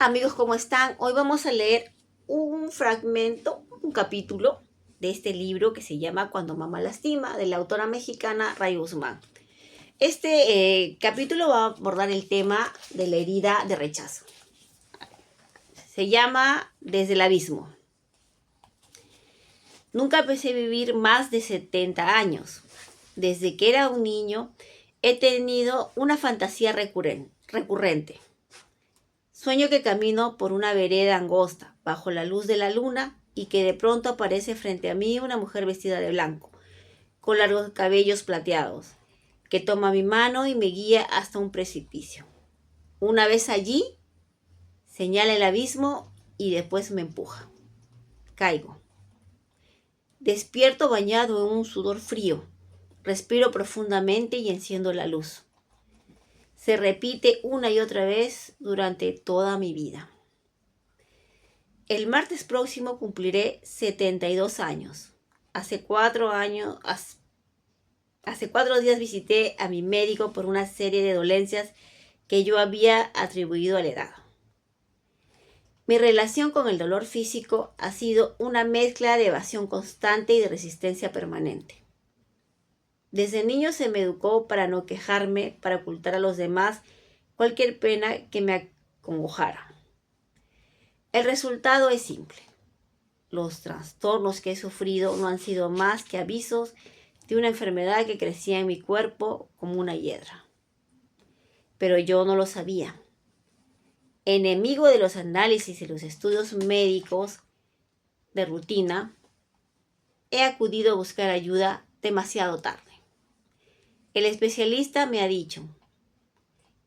Amigos, ¿cómo están? Hoy vamos a leer un fragmento, un capítulo de este libro que se llama Cuando mamá lastima, de la autora mexicana Ray Guzmán. Este capítulo va a abordar el tema de la herida de rechazo. Se llama Desde el abismo. Nunca pensé vivir más de 70 años. Desde que era un niño he tenido una fantasía recurrente. Sueño que camino por una vereda angosta, bajo la luz de la luna, y que de pronto aparece frente a mí una mujer vestida de blanco, con largos cabellos plateados, que toma mi mano y me guía hasta un precipicio. Una vez allí, señala el abismo y después me empuja. Caigo. Despierto bañado en un sudor frío. Respiro profundamente y enciendo la luz. Se repite una y otra vez durante toda mi vida. El martes próximo cumpliré 72 años. Hace 4 días visité a mi médico por una serie de dolencias que yo había atribuido a la edad. Mi relación con el dolor físico ha sido una mezcla de evasión constante y de resistencia permanente. Desde niño se me educó para no quejarme, para ocultar a los demás cualquier pena que me acongojara. El resultado es simple. Los trastornos que he sufrido no han sido más que avisos de una enfermedad que crecía en mi cuerpo como una hiedra. Pero yo no lo sabía. Enemigo de los análisis y los estudios médicos de rutina, he acudido a buscar ayuda demasiado tarde. El especialista me ha dicho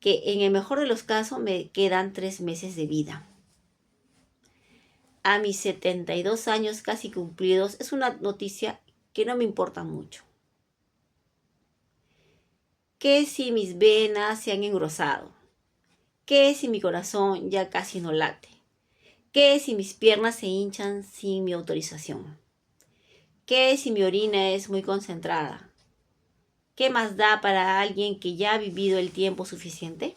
que en el mejor de los casos me quedan 3 meses de vida. A mis 72 años casi cumplidos es una noticia que no me importa mucho. ¿Qué si mis venas se han engrosado? ¿Qué si mi corazón ya casi no late? ¿Qué si mis piernas se hinchan sin mi autorización? ¿Qué si mi orina es muy concentrada? ¿Qué más da para alguien que ya ha vivido el tiempo suficiente?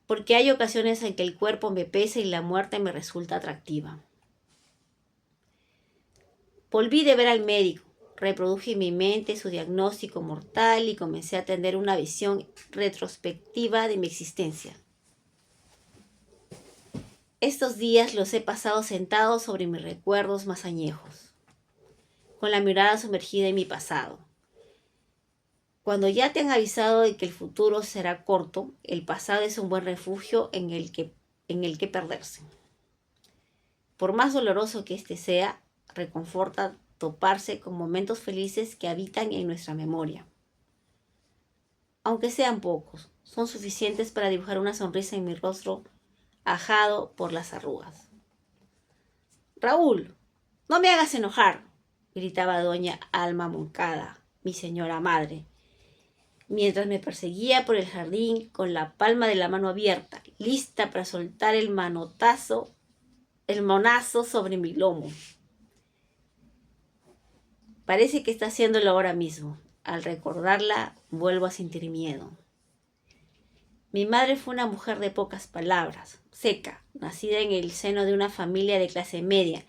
Porque hay ocasiones en que el cuerpo me pesa y la muerte me resulta atractiva. Volví de ver al médico. Reproduje en mi mente su diagnóstico mortal y comencé a tener una visión retrospectiva de mi existencia. Estos días los he pasado sentado sobre mis recuerdos más añejos, con la mirada sumergida en mi pasado. Cuando ya te han avisado de que el futuro será corto, el pasado es un buen refugio en el que perderse. Por más doloroso que éste sea, reconforta toparse con momentos felices que habitan en nuestra memoria. Aunque sean pocos, son suficientes para dibujar una sonrisa en mi rostro ajado por las arrugas. Raúl, no me hagas enojar, gritaba doña Alma Moncada, mi señora madre, mientras me perseguía por el jardín con la palma de la mano abierta, lista para soltar el monazo sobre mi lomo. Parece que está haciéndolo ahora mismo. Al recordarla, vuelvo a sentir miedo. Mi madre fue una mujer de pocas palabras, seca, nacida en el seno de una familia de clase media,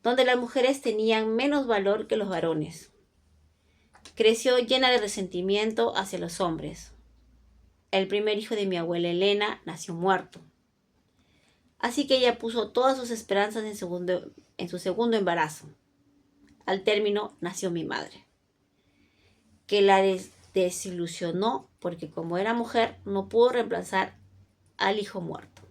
donde las mujeres tenían menos valor que los varones. Creció llena de resentimiento hacia los hombres. El primer hijo de mi abuela Elena nació muerto. Así que ella puso todas sus esperanzas en su segundo embarazo. Al término nació mi madre, que la desilusionó porque como era mujer no pudo reemplazar al hijo muerto.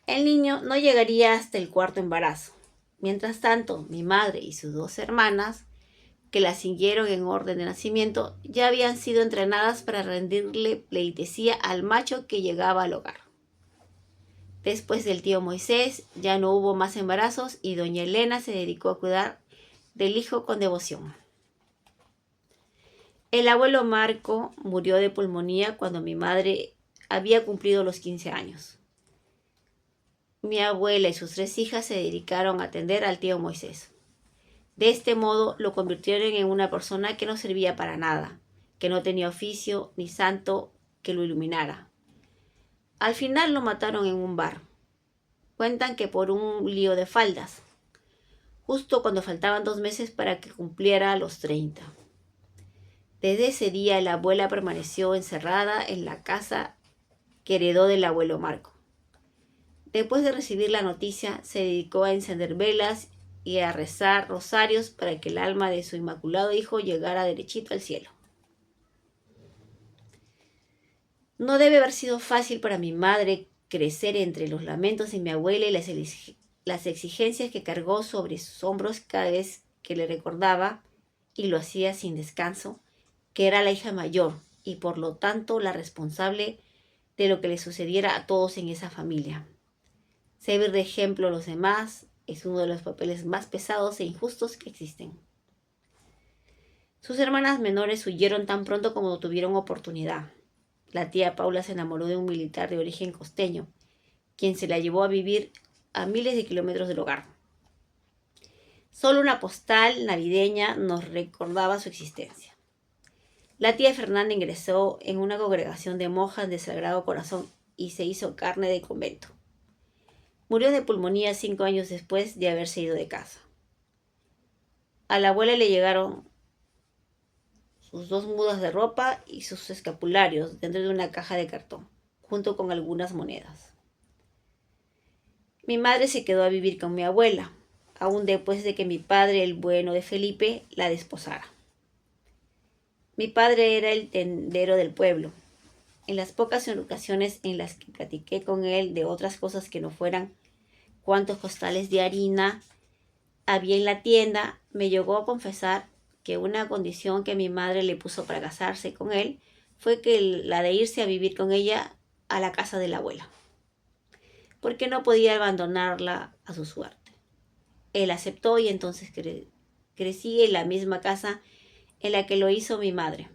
El niño no llegaría hasta el cuarto embarazo. Mientras tanto, mi madre y sus 2 hermanas, que la siguieron en orden de nacimiento, ya habían sido entrenadas para rendirle pleitesía al macho que llegaba al hogar. Después del tío Moisés ya no hubo más embarazos y doña Elena se dedicó a cuidar del hijo con devoción. El abuelo Marco murió de pulmonía cuando mi madre había cumplido los 15 años. Mi abuela y sus 3 hijas se dedicaron a atender al tío Moisés. De este modo lo convirtieron en una persona que no servía para nada, que no tenía oficio ni santo que lo iluminara. Al final lo mataron en un bar. Cuentan que por un lío de faldas, justo cuando faltaban 2 meses para que cumpliera los 30. Desde ese día la abuela permaneció encerrada en la casa que heredó del abuelo Marco. Después de recibir la noticia, se dedicó a encender velas y a rezar rosarios para que el alma de su inmaculado hijo llegara derechito al cielo. No debe haber sido fácil para mi madre crecer entre los lamentos de mi abuela y las exigencias que cargó sobre sus hombros cada vez que le recordaba, y lo hacía sin descanso, que era la hija mayor y por lo tanto la responsable de lo que le sucediera a todos en esa familia. Servir de ejemplo a los demás es uno de los papeles más pesados e injustos que existen. Sus hermanas menores huyeron tan pronto como tuvieron oportunidad. La tía Paula se enamoró de un militar de origen costeño, quien se la llevó a vivir a miles de kilómetros del hogar. Solo una postal navideña nos recordaba su existencia. La tía Fernanda ingresó en una congregación de monjas de Sagrado Corazón y se hizo carne de convento. Murió de pulmonía 5 años después de haberse ido de casa. A la abuela le llegaron sus 2 mudas de ropa y sus escapularios dentro de una caja de cartón, junto con algunas monedas. Mi madre se quedó a vivir con mi abuela, aún después de que mi padre, el bueno de Felipe, la desposara. Mi padre era el tendero del pueblo. En las pocas ocasiones en las que platiqué con él de otras cosas que no fueran cuántos costales de harina había en la tienda, me llegó a confesar que una condición que mi madre le puso para casarse con él fue la de irse a vivir con ella a la casa de la abuela, porque no podía abandonarla a su suerte. Él aceptó y entonces crecí en la misma casa en la que lo hizo mi madre.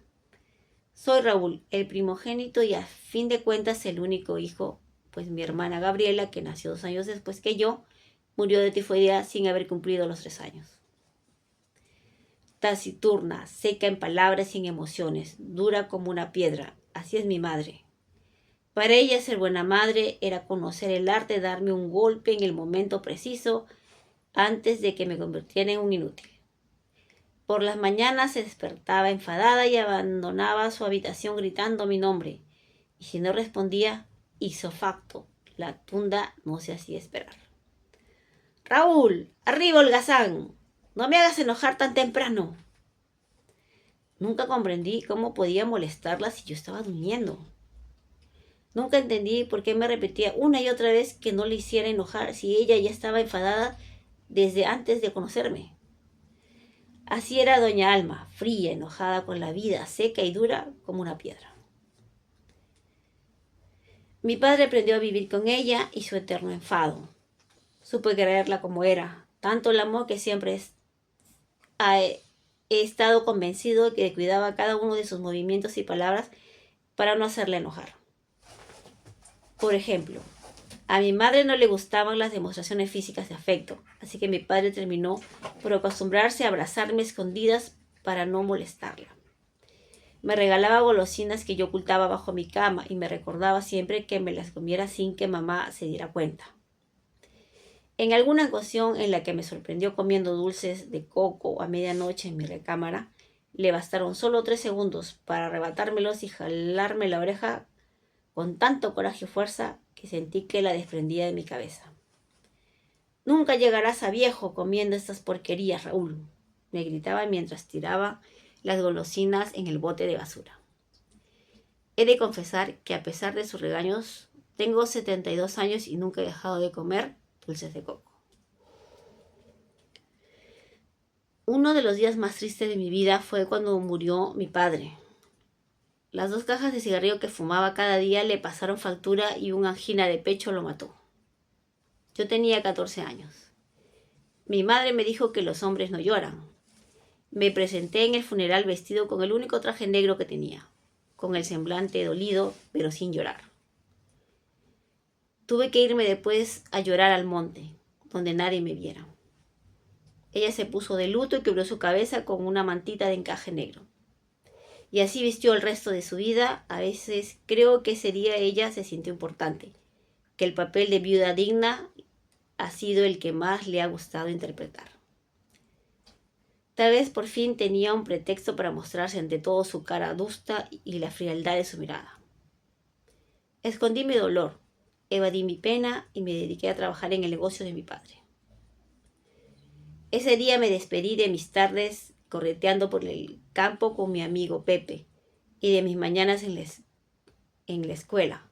Soy Raúl, el primogénito y a fin de cuentas el único hijo, pues mi hermana Gabriela, que nació 2 años después que yo, murió de tifoidea sin haber cumplido los 3 años. Taciturna, seca en palabras y en emociones, dura como una piedra, así es mi madre. Para ella ser buena madre era conocer el arte de darme un golpe en el momento preciso antes de que me convirtiera en un inútil. Por las mañanas se despertaba enfadada y abandonaba su habitación gritando mi nombre, y si no respondía, ipso facto, la tunda no se hacía esperar. ¡Raúl! ¡Arriba, holgazán! ¡No me hagas enojar tan temprano! Nunca comprendí cómo podía molestarla si yo estaba durmiendo. Nunca entendí por qué me repetía una y otra vez que no le hiciera enojar si ella ya estaba enfadada desde antes de conocerme. Así era doña Alma, fría, enojada con la vida, seca y dura como una piedra. Mi padre aprendió a vivir con ella y su eterno enfado. Supe quererla como era, tanto la amó que siempre he estado convencido de que cuidaba cada uno de sus movimientos y palabras para no hacerla enojar. Por ejemplo, a mi madre no le gustaban las demostraciones físicas de afecto, así que mi padre terminó por acostumbrarse a abrazarme escondidas para no molestarla. Me regalaba golosinas que yo ocultaba bajo mi cama y me recordaba siempre que me las comiera sin que mamá se diera cuenta. En alguna ocasión en la que me sorprendió comiendo dulces de coco a medianoche en mi recámara, le bastaron solo 3 segundos para arrebatármelos y jalarme la oreja con tanto coraje y fuerza que sentí que la desprendía de mi cabeza. «Nunca llegarás a viejo comiendo estas porquerías, Raúl», me gritaba mientras tiraba las golosinas en el bote de basura. He de confesar que a pesar de sus regaños, tengo 72 años y nunca he dejado de comer dulces de coco. Uno de los días más tristes de mi vida fue cuando murió mi padre. Las 2 cajas de cigarrillo que fumaba cada día le pasaron factura y una angina de pecho lo mató. Yo tenía 14 años. Mi madre me dijo que los hombres no lloran. Me presenté en el funeral vestido con el único traje negro que tenía, con el semblante dolido, pero sin llorar. Tuve que irme después a llorar al monte, donde nadie me viera. Ella se puso de luto y cubrió su cabeza con una mantita de encaje negro. y así vistió el resto de su vida. A veces creo que ese día ella se sintió importante, que el papel de viuda digna ha sido el que más le ha gustado interpretar. Tal vez por fin tenía un pretexto para mostrarse ante todo su cara adusta y la frialdad de su mirada. Escondí mi dolor, evadí mi pena y me dediqué a trabajar en el negocio de mi padre. Ese día me despedí de mis tardes correteando por el campo con mi amigo Pepe y de mis mañanas en la escuela.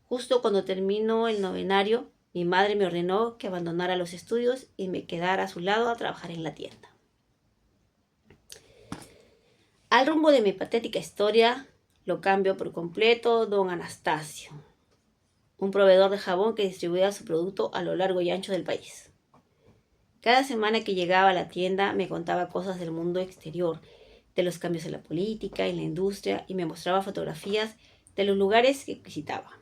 Justo cuando terminó el novenario, mi madre me ordenó que abandonara los estudios y me quedara a su lado a trabajar en la tienda. Al rumbo de mi patética historia lo cambio por completo don Anastasio, un proveedor de jabón que distribuía su producto a lo largo y ancho del país. Cada semana que llegaba a la tienda me contaba cosas del mundo exterior, de los cambios en la política, en la industria, y me mostraba fotografías de los lugares que visitaba.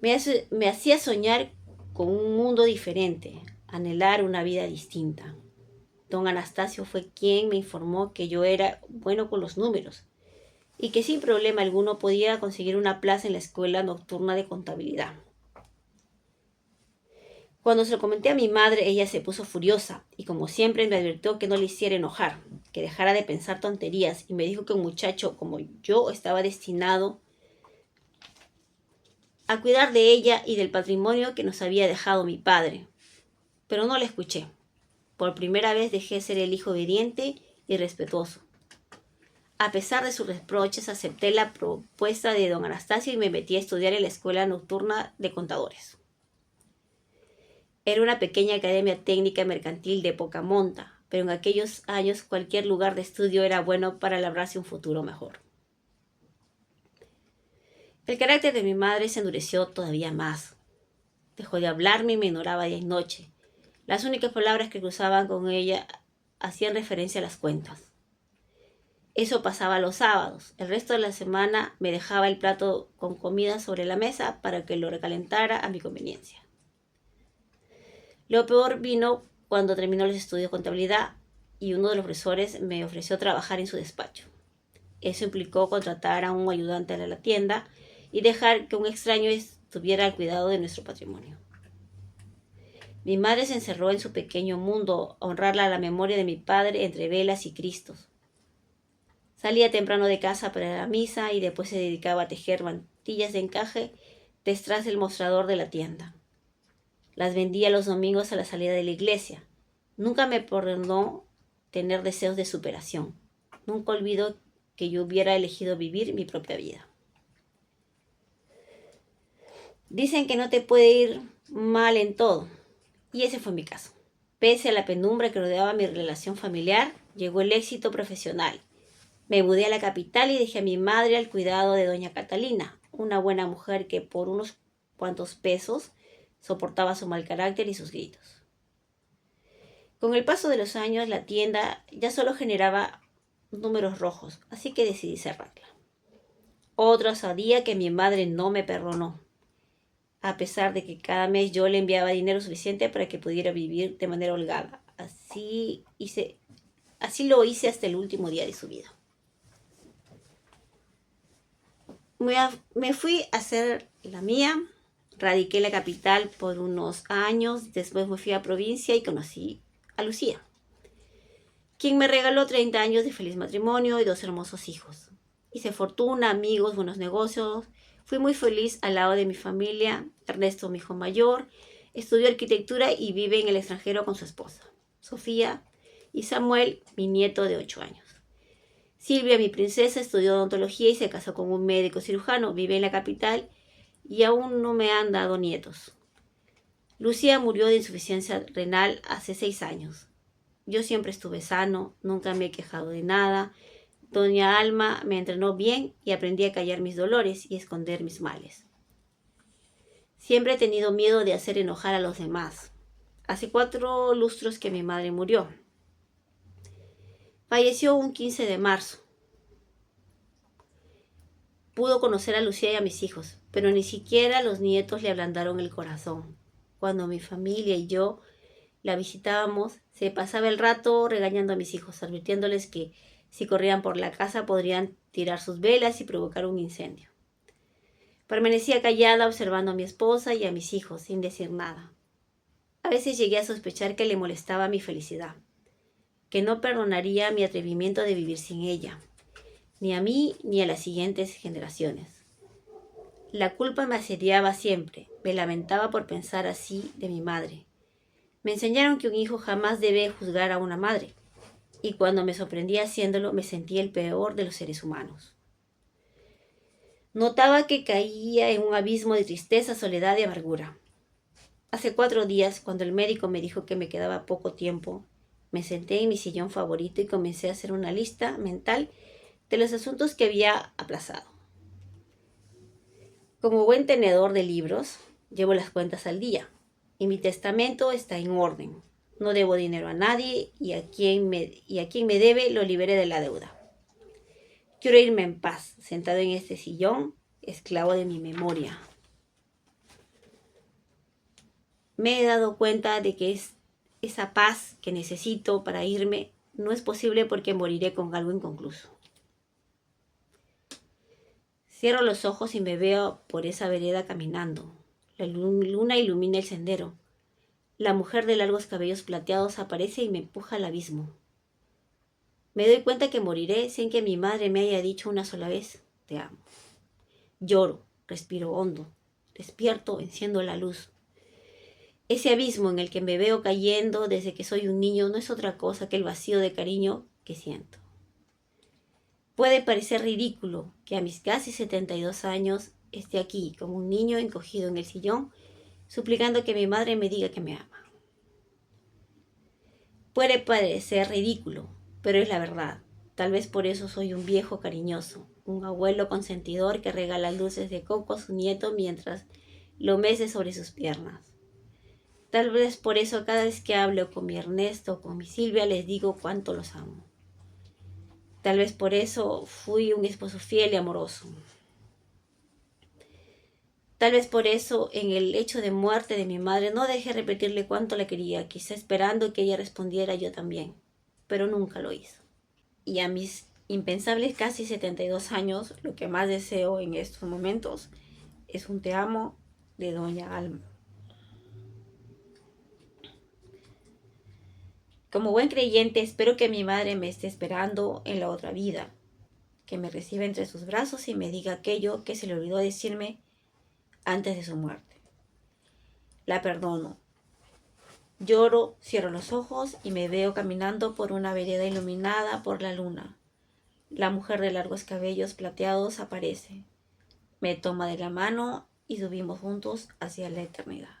Me hacía soñar con un mundo diferente, anhelar una vida distinta. Don Anastasio fue quien me informó que yo era bueno con los números y que sin problema alguno podía conseguir una plaza en la escuela nocturna de contabilidad. Cuando se lo comenté a mi madre, ella se puso furiosa y como siempre me advirtió que no le hiciera enojar, que dejara de pensar tonterías y me dijo que un muchacho como yo estaba destinado a cuidar de ella y del patrimonio que nos había dejado mi padre. Pero no la escuché. Por primera vez dejé de ser el hijo obediente y respetuoso. A pesar de sus reproches, acepté la propuesta de don Anastasio y me metí a estudiar en la escuela nocturna de contadores. Era una pequeña academia técnica mercantil de poca monta, pero en aquellos años cualquier lugar de estudio era bueno para labrarse un futuro mejor. El carácter de mi madre se endureció todavía más. Dejó de hablarme y me ignoraba día y noche. Las únicas palabras que cruzaban con ella hacían referencia a las cuentas. Eso pasaba los sábados. El resto de la semana me dejaba el plato con comida sobre la mesa para que lo recalentara a mi conveniencia. Lo peor vino cuando terminó los estudios de contabilidad y uno de los profesores me ofreció trabajar en su despacho. Eso implicó contratar a un ayudante de la tienda y dejar que un extraño estuviera al cuidado de nuestro patrimonio. Mi madre se encerró en su pequeño mundo a honrarla a la memoria de mi padre entre velas y cristos. Salía temprano de casa para la misa y después se dedicaba a tejer mantillas de encaje detrás del mostrador de la tienda. Las vendía los domingos a la salida de la iglesia. Nunca me perdonó tener deseos de superación. Nunca olvidó que yo hubiera elegido vivir mi propia vida. Dicen que no te puede ir mal en todo, y ese fue mi caso. Pese a la penumbra que rodeaba mi relación familiar, llegó el éxito profesional. Me mudé a la capital y dejé a mi madre al cuidado de doña Catalina, una buena mujer que por unos cuantos pesos soportaba su mal carácter y sus gritos. Con el paso de los años, la tienda ya solo generaba números rojos, así que decidí cerrarla. Otra osadía que mi madre no me perdonó, a pesar de que cada mes yo le enviaba dinero suficiente para que pudiera vivir de manera holgada. Así lo hice hasta el último día de su vida. Me fui a hacer la mía, radiqué en la capital por unos años, después me fui a provincia y conocí a Lucía, quien me regaló 30 años de feliz matrimonio y 2 hermosos hijos. Hice fortuna, amigos, buenos negocios. Fui muy feliz al lado de mi familia. Ernesto, mi hijo mayor, estudió arquitectura y vive en el extranjero con su esposa, Sofía, y Samuel, mi nieto de 8 años. Silvia, mi princesa, estudió odontología y se casó con un médico cirujano. Vive en la capital y aún no me han dado nietos. Lucía murió de insuficiencia renal hace 6 años. Yo siempre estuve sano, nunca me he quejado de nada. Doña Alma me entrenó bien y aprendí a callar mis dolores y esconder mis males. Siempre he tenido miedo de hacer enojar a los demás. Hace 4 lustros que mi madre murió. Falleció un 15 de marzo. Pudo conocer a Lucía y a mis hijos, pero ni siquiera los nietos le ablandaron el corazón. Cuando mi familia y yo la visitábamos, se pasaba el rato regañando a mis hijos, advirtiéndoles que Si corrían por la casa podrían tirar sus velas y provocar un incendio. Permanecía callada observando a mi esposa y a mis hijos sin decir nada. A veces llegué a sospechar que le molestaba mi felicidad, que no perdonaría mi atrevimiento de vivir sin ella, ni a mí ni a las siguientes generaciones. La culpa me asediaba siempre, me lamentaba por pensar así de mi madre. Me enseñaron que un hijo jamás debe juzgar a una madre, y cuando me sorprendía haciéndolo me sentía el peor de los seres humanos. Notaba que caía en un abismo de tristeza, soledad y amargura. Hace 4 días, cuando el médico me dijo que me quedaba poco tiempo, me senté en mi sillón favorito y comencé a hacer una lista mental de los asuntos que había aplazado. Como buen tenedor de libros, llevo las cuentas al día y mi testamento está en orden. No debo dinero a nadie y a quien me debe lo liberé de la deuda. Quiero irme en paz, sentado en este sillón, esclavo de mi memoria. Me he dado cuenta de que esa paz que necesito para irme no es posible porque moriré con algo inconcluso. Cierro los ojos y me veo por esa vereda caminando. La luna ilumina el sendero. La mujer de largos cabellos plateados aparece y me empuja al abismo. Me doy cuenta que moriré sin que mi madre me haya dicho una sola vez, te amo. Lloro, respiro hondo, despierto, enciendo la luz. Ese abismo en el que me veo cayendo desde que soy un niño no es otra cosa que el vacío de cariño que siento. Puede parecer ridículo que a mis casi 72 años esté aquí como un niño encogido en el sillón, suplicando que mi madre me diga que me ama. Puede parecer ridículo, pero es la verdad. Tal vez por eso soy un viejo cariñoso, un abuelo consentidor que regala dulces de coco a su nieto mientras lo mece sobre sus piernas. Tal vez por eso cada vez que hablo con mi Ernesto o con mi Silvia les digo cuánto los amo. Tal vez por eso fui un esposo fiel y amoroso. Tal vez por eso en el hecho de muerte de mi madre no dejé repetirle cuánto la quería, quizá esperando que ella respondiera yo también, pero nunca lo hizo. Y a mis impensables casi 72 años, lo que más deseo en estos momentos es un te amo de Doña Alma. Como buen creyente, espero que mi madre me esté esperando en la otra vida, que me reciba entre sus brazos y me diga aquello que se le olvidó decirme antes de su muerte. La perdono. Lloro, cierro los ojos y me veo caminando por una vereda iluminada por la luna. La mujer de largos cabellos plateados aparece. Me toma de la mano y subimos juntos hacia la eternidad.